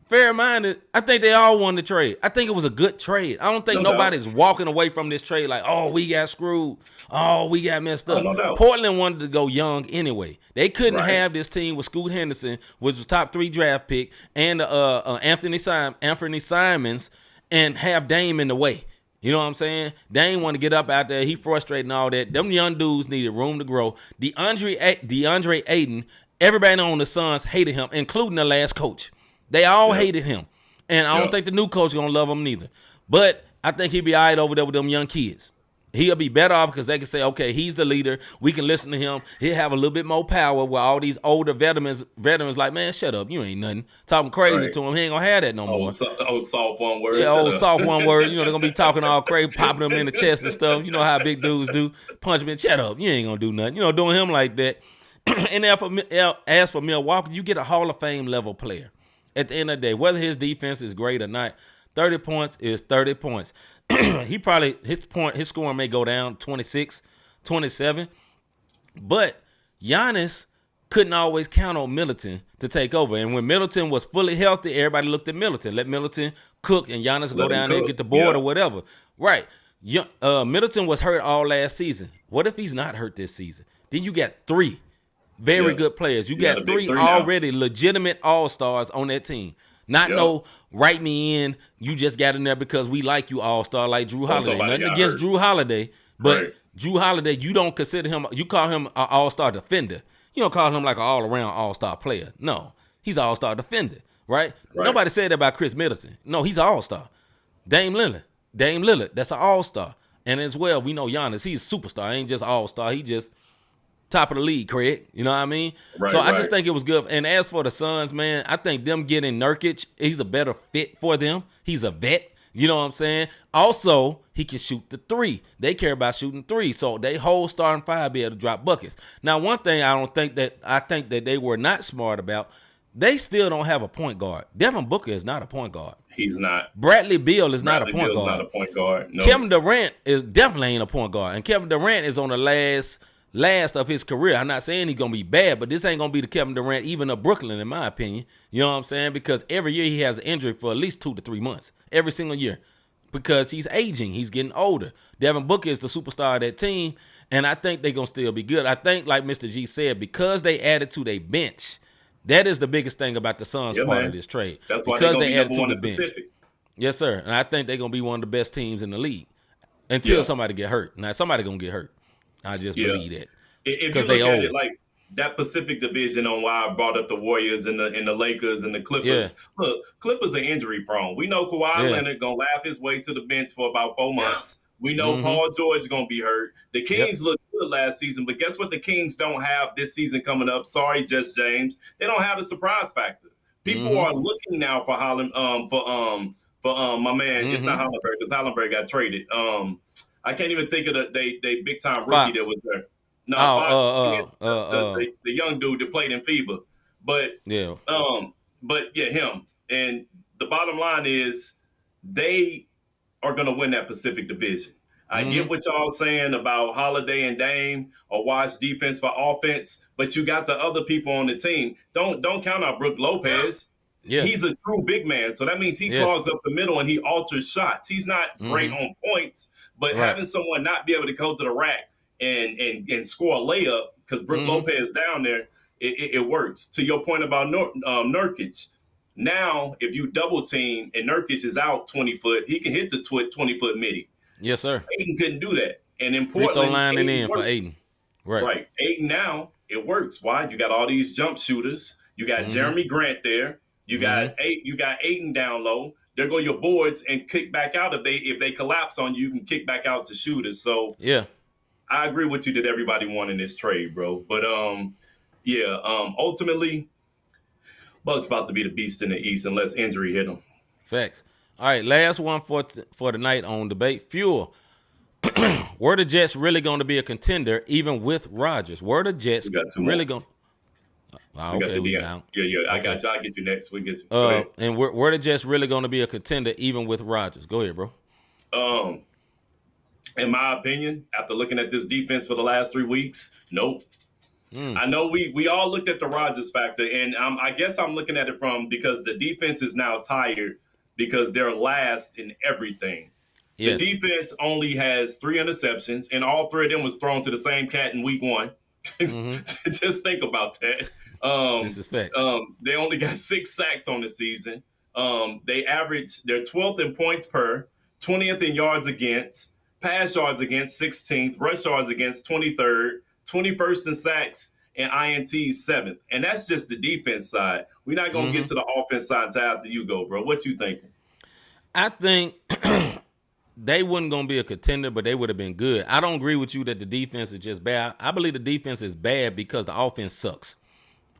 Fair-minded. I think they all won the trade. I think it was a good trade. I don't think nobody's walking away from this trade like, oh, we got screwed. Oh, we got messed up. Portland wanted to go young anyway. They couldn't have this team with Scoot Henderson, which was top 3 draft pick, and Anthony Simons, and have Dame in the way. You know what I'm saying? Dame want to get up out there. He frustrated and all that. Them young dudes needed room to grow. DeAndre Ayton, everybody on the Suns hated him, including the last coach. They all hated him. And I don't think the new coach is going to love him neither. But I think he'll be all right over there with them young kids. He'll be better off because they can say, okay, he's the leader. We can listen to him. He'll have a little bit more power where all these older veterans like, man, shut up. You ain't nothing. Talking crazy to him. He ain't going to have that no more. Soft one word. Yeah, soft one word. You know, they're going to be talking all crazy, popping them in the chest and stuff. You know how big dudes do. Punch him in, shut up. You ain't going to do nothing. You know, doing him like that. And as for Milwaukee, you get a Hall of Fame level player. At the end of the day, whether his defense is great or not, 30 points is 30 points. His scoring may go down 26, 27, but Giannis couldn't always count on Middleton to take over. And when Middleton was fully healthy, everybody looked at Middleton. Let Middleton cook and Giannis go down there and get the board or whatever. Right. Middleton was hurt all last season. What if he's not hurt this season? Then you got 3 very good players. You got 3 already legitimate all-stars on that team. Not no write me in, you just got in there because we like you all-star like Drew Holiday. Nothing against Drew Holiday, but Drew Holiday, you don't consider him, you call him an all-star defender. You don't call him like an all-around all-star player. No, he's an all-star defender, right? Nobody said that about Chris Middleton. No, he's an all-star. Dame Lillard, that's an all-star. And as well, we know Giannis, he's a superstar. He ain't just all-star, he just top of the league, Craig. You know what I mean? I just think it was good. And as for the Suns, man, I think them getting Nurkic, he's a better fit for them. He's a vet. You know what I'm saying? Also, he can shoot the 3. They care about shooting 3. So they whole starting 5 be able to drop buckets. Now, one thing I think that they were not smart about, they still don't have a point guard. Devin Booker is not a point guard. He's not. Bradley Beal is not a point guard. Not a point guard. No. Kevin Durant is definitely ain't a point guard. And Kevin Durant is on the last of his career. I'm not saying he's going to be bad, but this ain't going to be the Kevin Durant even of Brooklyn, in my opinion. You know what I'm saying? Because every year he has an injury for at least 2 to 3 months. Every single year. Because he's aging. He's getting older. Devin Booker is the superstar of that team, and I think they're going to still be good. I think, like Mr. G said, because they added to their bench, That is the biggest thing about the Suns part of this trade. That's why they're because going to they be added number to one the in the bench. Pacific. Yes, sir. And I think they're going to be one of the best teams in the league until somebody get hurt. Now, somebody going to get hurt. I just believe that. If you look at it like that Pacific Division, on why I brought up the Warriors and the Lakers and the Clippers. Yeah. Look, Clippers are injury prone. We know Kawhi Leonard going to laugh his way to the bench for about 4 months. We know Paul George is going to be hurt. The Kings looked good last season, but guess what the Kings don't have this season coming up? Sorry, Just James. They don't have the surprise factor. People are looking now for my man. It's not Hollenberg because Hollenberg got traded. I can't even think of they big time rookie that was there. No, the young dude that played in FIBA. But him. And the bottom line is they are going to win that Pacific Division. I get what y'all saying about Holiday and Dame or watch defense for offense, but you got the other people on the team. Don't count out Brook Lopez. Yes. He's a true big man, so that means he clogs up the middle and he alters shots. He's not great on points, but having someone not be able to go to the rack and score a layup because Brook Lopez down there, it works. To your point about Nurkic, now if you double team and Nurkic is out 20 foot, he can hit the 20-foot midi. Yes, sir. Ayton couldn't do that. And in Portland, free throw lining in for Ayton. Right. Ayton now, it works. Why? You got all these jump shooters. You got Jeremy Grant there. You got Ayton down low. There go your boards and kick back out. If they collapse on you, you can kick back out to shooters. So I agree with you that everybody won in this trade, bro. But ultimately, Bucks about to be the beast in the East unless injury hit them. Facts. All right, last one for the night on Debate Fuel. Were the Jets really going to be a contender even with Rodgers? Were the Jets really going? I got you. I'll get you next. We get you. And were the Jets really going to be a contender even with Rodgers? Go ahead, bro. In my opinion, after looking at this defense for the last 3 weeks, nope. I know we all looked at the Rodgers factor, and I guess I'm looking at it from because the defense is now tired because they're last in everything. Yes. The defense only has 3 interceptions, and all 3 of them was thrown to the same cat in week 1. Just think about that. This is fact. They only got 6 sacks on the season. They're 12th in points per, 20th in yards against, pass yards against 16th, rush yards against 23rd, 21st in sacks, and INTs 7th. And that's just the defense side. We're not going to get to the offense side until after you go, bro. What you thinking? I think they wasn't going to be a contender, but they would have been good. I don't agree with you that the defense is just bad. I believe the defense is bad because the offense sucks.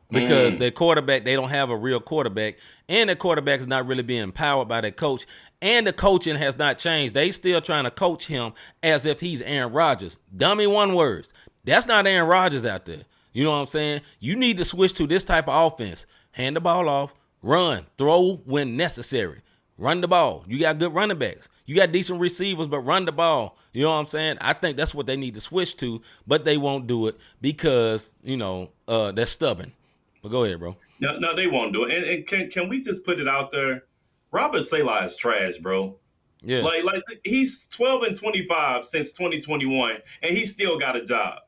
Because their quarterback, they don't have a real quarterback, and the quarterback is not really being empowered by their coach, and the coaching has not changed. They still trying to coach him as if he's Aaron Rodgers. Dummy one words. That's not Aaron Rodgers out there. You know what I'm saying? You need to switch to this type of offense. Hand the ball off, run, throw when necessary. Run the ball. You got good running backs. You got decent receivers, but run the ball. You know what I'm saying? I think that's what they need to switch to, but they won't do it because, they're stubborn. But go ahead, bro. No, they won't do it. And can we just put it out there? Robert Saleh is trash, bro. Yeah. Like he's 12-25 since 2021, and he still got a job.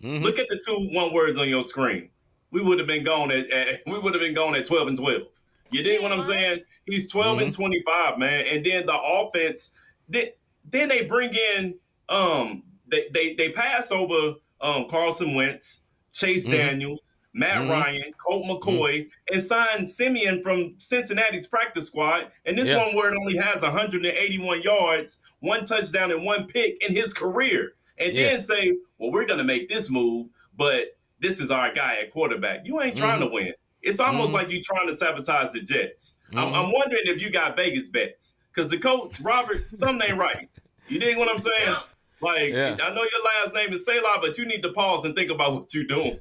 Look at the 2 one words on your screen. We would have been gone at 12-12. You dig what I'm saying? He's 12-25, man. And then the offense, then they bring in they pass over Carson Wentz, Chase Daniels, Matt Ryan, Colt McCoy, and signed Simeon from Cincinnati's practice squad. And this one word only has 181 yards, 1 touchdown, and 1 pick in his career. And then say, well, we're going to make this move, but this is our guy at quarterback. You ain't trying to win. It's almost like you're trying to sabotage the Jets. I'm wondering if you got Vegas bets. Because the coach, Robert, something ain't right. You dig what I'm saying? I know your last name is Selah, but you need to pause and think about what you're doing.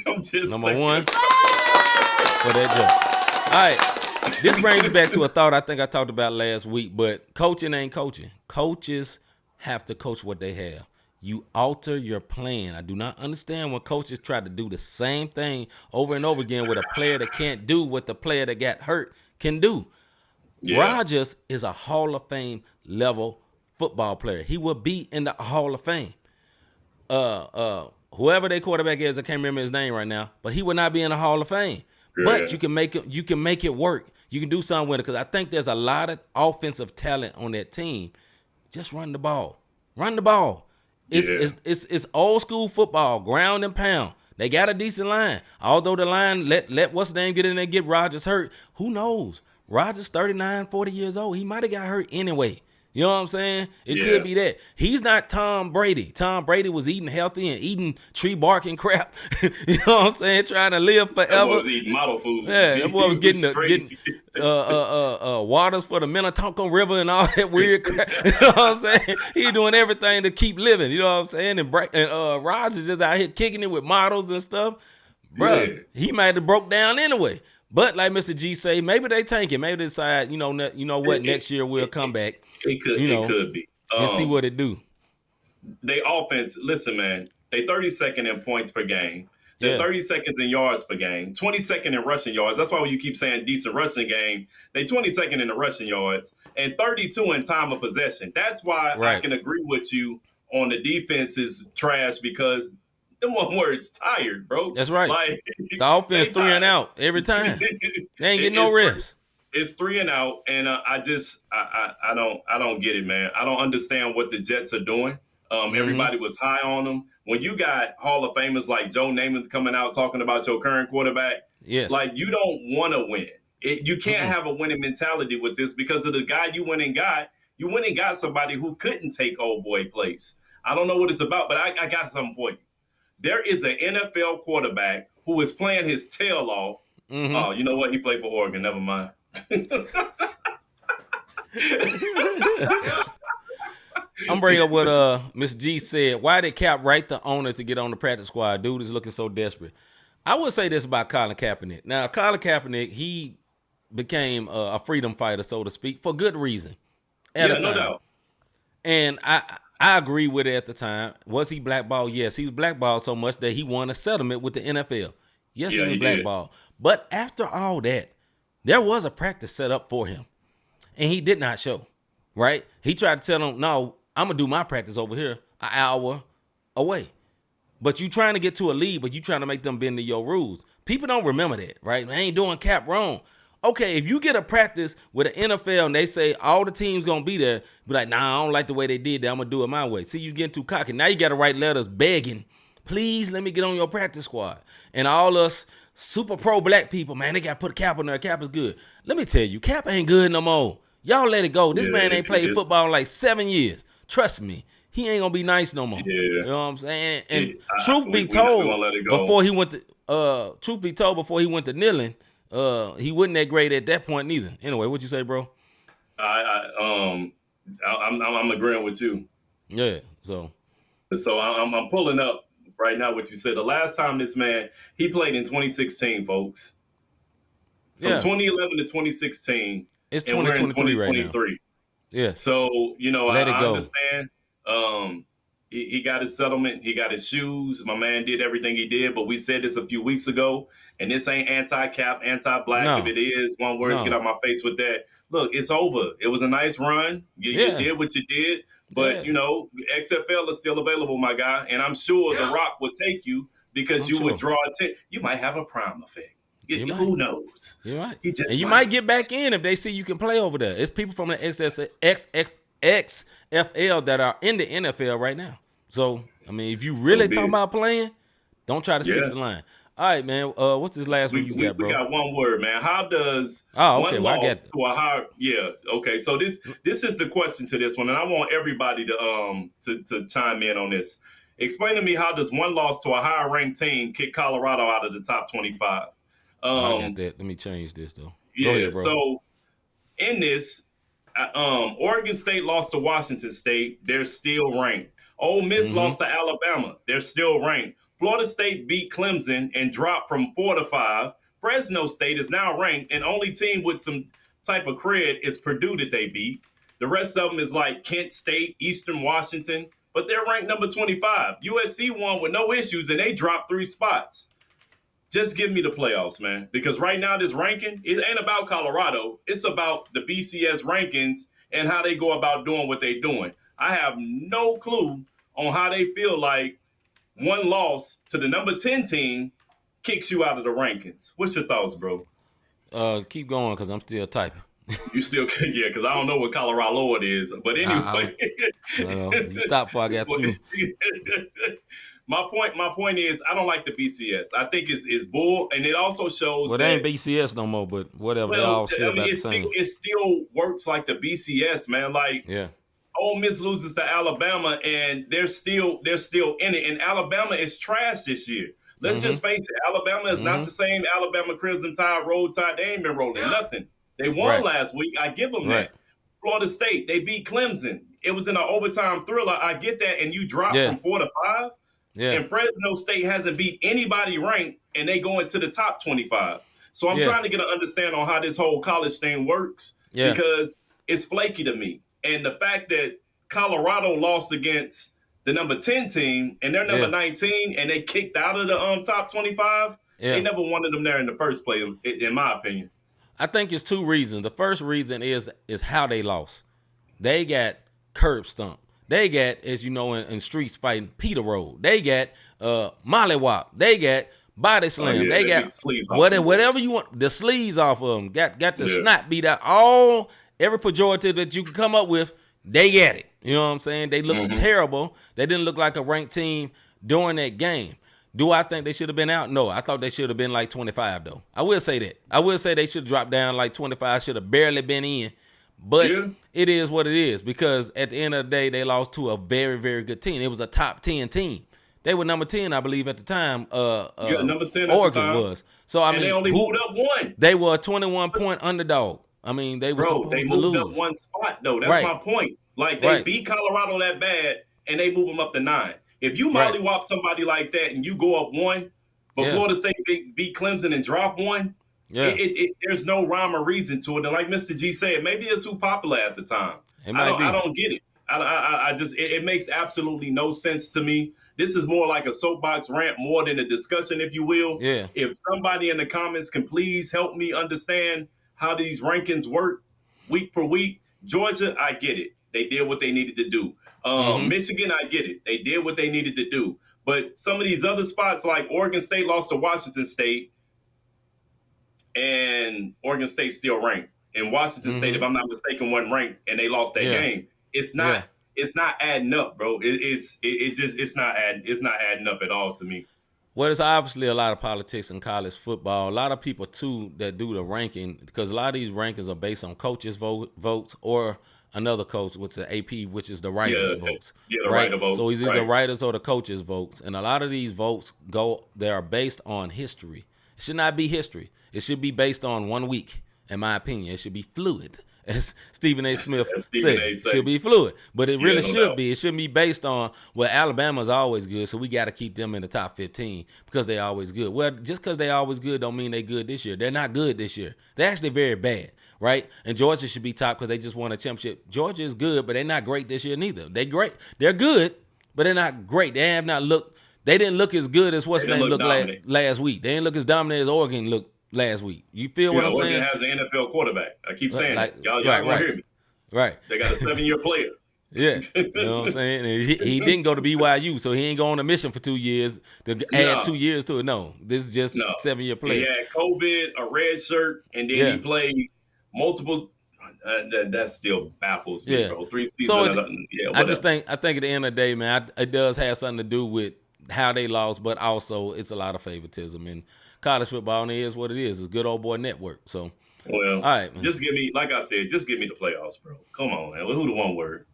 I'm just Number 1 for that joke. All right. This brings me back to a thought I think I talked about last week, but coaching ain't coaching. Coaches have to coach what they have. You alter your plan. I do not understand when coaches try to do the same thing over and over again with a player that can't do what the player that got hurt can do. Yeah. Rodgers is a Hall of Fame level football player. He will be in the Hall of Fame. whoever their quarterback is, I can't remember his name right now, but he would not be in the Hall of Fame. Yeah. But you can make it work. You can do something with it because I think there's a lot of offensive talent on that team. Just run the ball. Run the ball. It's old school football, ground and pound. They got a decent line. Although the line let what's the name get in there and get Rodgers hurt. Who knows? Rodgers 39, 40 years old. He might have got hurt anyway. You know what I'm saying? It could be that. He's not Tom Brady. Tom Brady was eating healthy and eating tree bark and crap. You know what I'm saying? Trying to live forever. That boy was eating model food. Yeah, that boy was getting waters for the Minnetonka River and all that weird crap. You know what I'm saying? He doing everything to keep living. You know what I'm saying? And Rodgers just out here kicking it with models and stuff. Bro, he might have broke down anyway. But like Mr. G say, maybe they tank it. Maybe they decide, you know what, next year we'll come back. It could be. And see what it do. They offense, listen, man, they 32nd in points per game. They're 32nd in yards per game, 22nd in rushing yards. That's why when you keep saying decent rushing game, they 22nd in the rushing yards and 32 in time of possession. That's why I can agree with you on the defense is trash because them one words tired, bro. That's right. Like, the offense 3 and out every time. They ain't getting no rest. It's 3 and out, and I don't get it, man. I don't understand what the Jets are doing. Everybody was high on them. When you got Hall of Famers like Joe Namath coming out talking about your current quarterback, like you don't want to win. You can't have a winning mentality with this because of the guy you went and got. You went and got somebody who couldn't take old boy place. I don't know what it's about, but I got something for you. There is an NFL quarterback who is playing his tail off. Oh, you know what? He played for Oregon. Never mind. I'm bringing up what Miss G said. Why did Cap write the owner to get on the practice squad? Dude is looking so desperate. I would say this about Colin Kaepernick. Now, Colin Kaepernick, he became a freedom fighter, so to speak, for good reason. At a time. No doubt. And I agree with it at the time. Was he blackballed? Yes, he was blackballed so much that he won a settlement with the NFL. Yes, he was blackballed. But after all that, there was a practice set up for him, and he did not show, right? He tried to tell them, no, I'm going to do my practice over here an hour away. But you trying to get to a lead, but you trying to make them bend to your rules. People don't remember that, right? They ain't doing Cap wrong. Okay, if you get a practice with an NFL and they say all the teams going to be there, be like, nah, I don't like the way they did that. I'm going to do it my way. See, you getting too cocky. Now you got to write letters begging, please let me get on your practice squad. And all us super pro black people, man, they got to put Cap on there. Cap is good. Let me tell you, Cap ain't good no more. Y'all let it go. This man ain't played football in like 7 years. Trust me. He ain't going to be nice no more. You know what I'm saying? And truth be told, before he went to kneeling, he wasn't that great at that point neither. Anyway, what you say, bro? I'm agreeing with you. Yeah. So I'm pulling up right now what you said. The last time this man, he played in 2016, folks. From 2011 to 2016. It's 2023 right now. Yeah. So, I go. understand. He got his settlement. He got his shoes. My man did everything he did. But we said this a few weeks ago, and this ain't anti-cap, anti-black. No. If it is, one word, get out my face with that. Look, it's over. It was a nice run. You did what you did. But, XFL is still available, my guy. And I'm sure The Rock would take you because would draw attention. You might have a prime effect. Who knows? You're right. You might get back in if they see you can play over there. It's people from the XFL that are in the NFL right now. So, I mean, if you really talking about playing, don't try to skip the line. All right, man. What's this last one you got, bro? We got one word, man. How does one loss to a higher? Yeah. Okay. So this is the question to this one, and I want everybody to chime in on this. Explain to me, how does one loss to a higher ranked team kick Colorado out of the top 25? I got that. Let me change this though. Yeah. Go ahead, bro. So in this, Oregon State lost to Washington State. They're still ranked. Ole Miss lost to Alabama. They're still ranked. Florida State beat Clemson and dropped from 4 to 5. Fresno State is now ranked, and only team with some type of cred is Purdue that they beat. The rest of them is like Kent State, Eastern Washington, but they're ranked number 25. USC won with no issues, and they dropped 3 spots. Just give me the playoffs, man, because right now this ranking, it ain't about Colorado. It's about the BCS rankings and how they go about doing what they're doing. I have no clue on how they feel like one loss to the number 10 team kicks you out of the rankings. What's your thoughts, bro? Keep going because I'm still typing. You still yeah, because I don't know what Colorado it is. But anyway. You stop before I got through. My point is I don't like the BCS. I think it's bull, and it also shows Well, they ain't BCS no more, but whatever. Well, they all still about the same. it still works like the BCS, man. Like Ole Miss loses to Alabama, and they're still in it. And Alabama is trash this year. Let's just face it. Alabama is not the same Alabama Crimson Tide, Roll Tide. They ain't been rolling nothing. They won last week. I give them that. Florida State, they beat Clemson. It was in an overtime thriller. I get that. And you drop from 4 to 5. And Fresno State hasn't beat anybody ranked, and they go into the top 25. So I'm trying to get an understanding on how this whole college thing works because it's flaky to me. And the fact that Colorado lost against the number 10 team and they're number 19 and they kicked out of the top 25, they never wanted them there in the first place, in my opinion. I think it's 2 reasons. The first reason is how they lost. They got curb stomped. They got, as you know, in streets fighting, Peter Road. They got mollywop. They got body slam. They got whatever you want. The sleeves off of them. Got the snot beat out. Every pejorative that you can come up with, they got it. You know what I'm saying? They look terrible. They didn't look like a ranked team during that game. Do I think they should have been out? No, I thought they should have been like 25, though. I will say that. I will say they should have dropped down like 25, should have barely been in. But it is what it is because at the end of the day, they lost to a very, very good team. It was a top 10 team. They were number 10, I believe, at the time. Number 10 Oregon at the time. was. So, I mean, they only moved up 1. They were a 21-point underdog. I mean, they were supposed to lose. They moved up 1 spot, though. That's my point. Like, they beat Colorado that bad, and they move them up to 9. If you mollywop somebody like that and you go up 1, but Florida State beat Clemson and drop 1, there's no rhyme or reason to it. And like Mr. G said, maybe it's who popular at the time. I don't get it. I just it makes absolutely no sense to me. This is more like a soapbox rant more than a discussion, if you will. Yeah. If somebody in the comments can please help me understand how these rankings work week per week. Georgia, I get it. They did what they needed to do. Michigan, I get it. They did what they needed to do. But some of these other spots, like Oregon State lost to Washington State, and Oregon State still ranked. And Washington State, if I'm not mistaken, wasn't ranked, and they lost that game. It's not adding up, bro. It's not adding up at all to me. Well, it's obviously a lot of politics in college football. A lot of people too that do the ranking because a lot of these rankings are based on coaches' votes or another coach, which is the AP, which is the writers' votes. Yeah, the writer votes. So it's either the writers or the coaches' votes, and a lot of these votes they are based on history. It should not be history. It should be based on 1 week, in my opinion. It should be fluid, as Stephen A. Smith says. It should be fluid, but it really should be. It shouldn't be based on, well, Alabama's always good, so we got to keep them in the top 15 because they're always good. Well, just because they're always good don't mean they're good this year. They're not good this year. They're actually very bad, right? And Georgia should be top because they just won a championship. Georgia is good, but they're not great this year neither. They're great. They're good, but they're not great. They have not looked. They didn't look as good as what's name looked last week. They didn't look as dominant as Oregon looked last week. You feel what I'm saying? Oregon has an NFL quarterback. I keep saying it. Y'all gonna hear me. Right. They got a 7-year player. Yeah. You know what I'm saying? And he didn't go to BYU, so he ain't go on a mission for 2 years to add 2 years to it. No. This is just 7-year player. He had COVID, a red shirt, and then he played multiple. That still baffles me, bro. 3 seasons. So I think at the end of the day, man, it does have something to do with how they lost, but also it's a lot of favoritism. And college football is what it is. It's a good old boy network. So, well, all right, man. Just give me, like I said, just give me the playoffs, bro. Come on, man. Who the one word?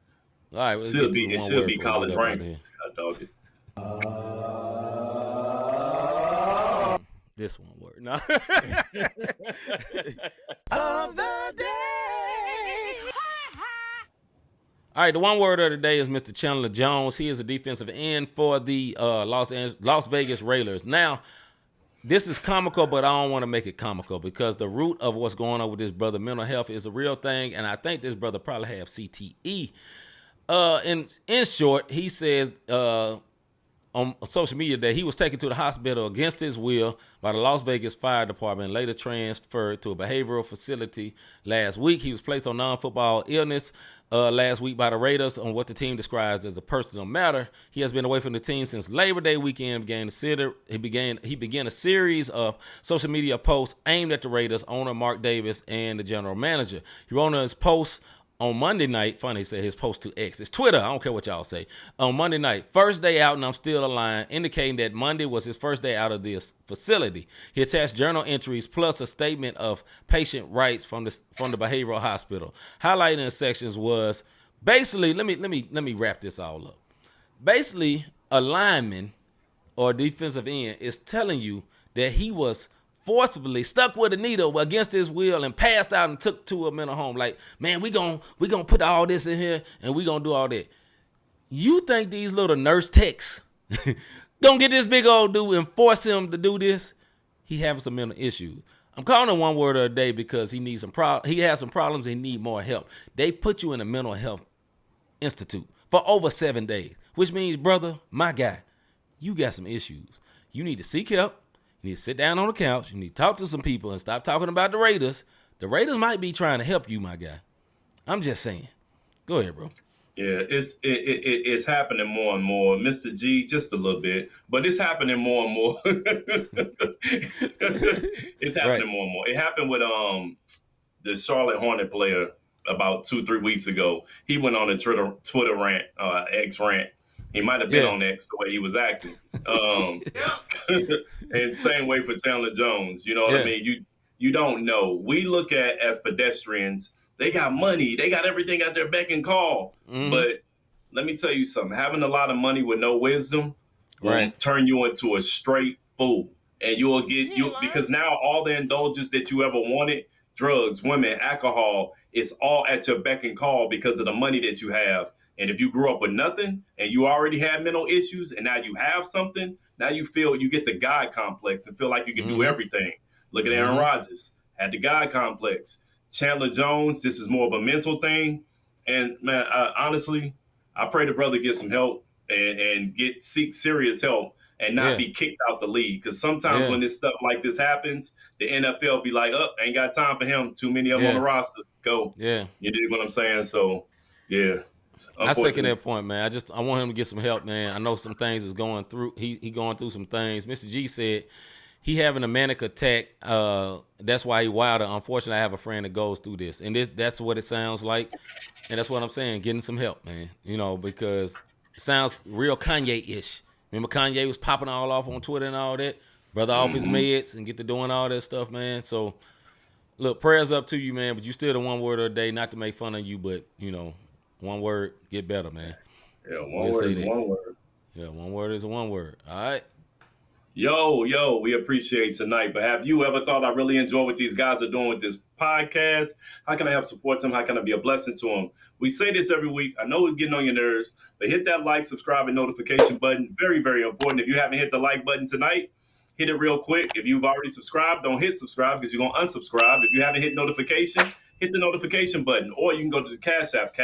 All right, it should be college rankings. I dog it. This one word. No. Of the day. All right, the one word of the day is Mr. Chandler Jones. He is a defensive end for the Las Vegas Raiders. Now, this is comical, but I don't want to make it comical because the root of what's going on with this brother, mental health, is a real thing, and I think this brother probably have CTE. In short, he says on social media that he was taken to the hospital against his will by the Las Vegas Fire Department and later transferred to a behavioral facility last week. He was placed on non-football illness last week by the Raiders on what the team describes as a personal matter. He has been away from the team since Labor Day weekend. He began a series of social media posts aimed at the Raiders owner Mark Davis and the general manager. He wrote on his post on Monday night, funny, he said his post to X. It's Twitter. I don't care what y'all say. On Monday night, first day out and I'm still alive, indicating that Monday was his first day out of this facility. He attached journal entries plus a statement of patient rights from the behavioral hospital. Highlighted in the sections was basically, let me wrap this all up. Basically, a lineman or defensive end is telling you that he was forcibly stuck with a needle against his will and passed out and took to a mental home. Like, man, we gonna put all this in here and we gonna do all that. You think these little nurse techs gonna get this big old dude and force him to do this? He having some mental issues. I'm calling him one word a day because he needs he has some problems and he need more help. They put you in a mental health institute for over 7 days, which means, brother, my guy, you got some issues. You need to seek help. You need to sit down on the couch. You need to talk to some people and stop talking about the Raiders. The Raiders might be trying to help you, my guy. I'm just saying. Go ahead, bro. Yeah, it's happening more and more. Mr. G, just a little bit, but it's happening more and more. It's happening more and more. It happened with the Charlotte Hornet player about 2-3 weeks ago. He went on a Twitter rant, X rant. He might have been on X the way he was acting. And same way for Chandler Jones. You know what I mean? You don't know. We look at as pedestrians, they got money. They got everything at their beck and call. Mm-hmm. But let me tell you something. Having a lot of money with no wisdom will turn you into a straight fool. And you will get because now all the indulgence that you ever wanted, drugs, women, alcohol, it's all at your beck and call because of the money that you have. And if you grew up with nothing and you already had mental issues and now you have something, now you get the God complex and feel like you can do everything. Look at Aaron Rodgers, had the God complex. Chandler Jones, this is more of a mental thing. And man, honestly, I pray the brother get some help and seek serious help and not be kicked out the league. Because sometimes when this stuff like this happens, the NFL be like, ain't got time for him. Too many of them on the roster. Go. Yeah. You dig what I'm saying? So, yeah. I second that point, man. I want him to get some help, man. I know some things is going through. He going through some things. Mr. G said he having a manic attack. That's why he wilder. Unfortunately, I have a friend that goes through this, and that's what it sounds like. And that's what I'm saying. Getting some help, man. You know, because it sounds real Kanye-ish. Remember Kanye was popping all off on Twitter and all that. Brother off his meds and get to doing all that stuff, man. So, look, prayers up to you, man. But you still the one word a day. Not to make fun of you, but you know. One word, get better, man. Yeah, one word is one word. Yeah, one word is one word. All right. Yo, we appreciate tonight. But have you ever thought I really enjoy what these guys are doing with this podcast? How can I help support them? How can I be a blessing to them? We say this every week. I know it's getting on your nerves, but hit that like, subscribe, and notification button. Very, very important. If you haven't hit the like button tonight, hit it real quick. If you've already subscribed, don't hit subscribe because you're going to unsubscribe. If you haven't hit notification, hit the notification button, or you can go to the Cash App,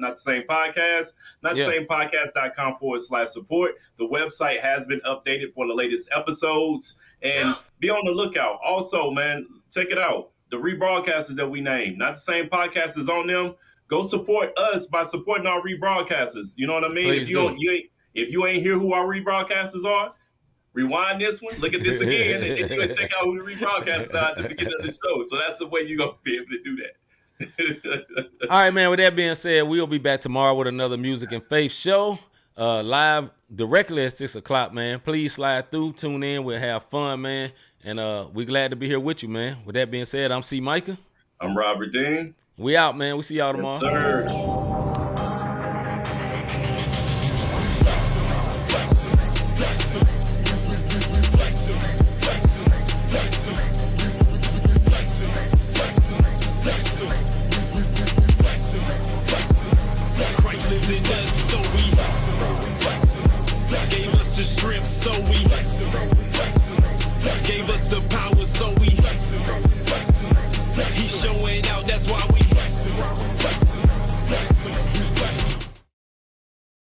not the same podcast, not the same podcast.com/support. The website has been updated for the latest episodes, and be on the lookout. Also, man, check it out. The rebroadcasters that we name, not the same podcast is on them. Go support us by supporting our rebroadcasters. You know what I mean? If you ain't hear who our rebroadcasters are, rewind this one, look at this again, and then you check out who the rebroadcasters are at the beginning of the show. So that's the way you're going to be able to do that. All right, man. With that being said, we'll be back tomorrow with another Music and Faith show, live directly at 6:00, man. Please slide through, tune in. We'll have fun, man. And we're glad to be here with you, man. With that being said, I'm C-Micah. I'm Robert Dean. We out, man. We see y'all tomorrow. Yes, sir. Strength, so we gave us the power.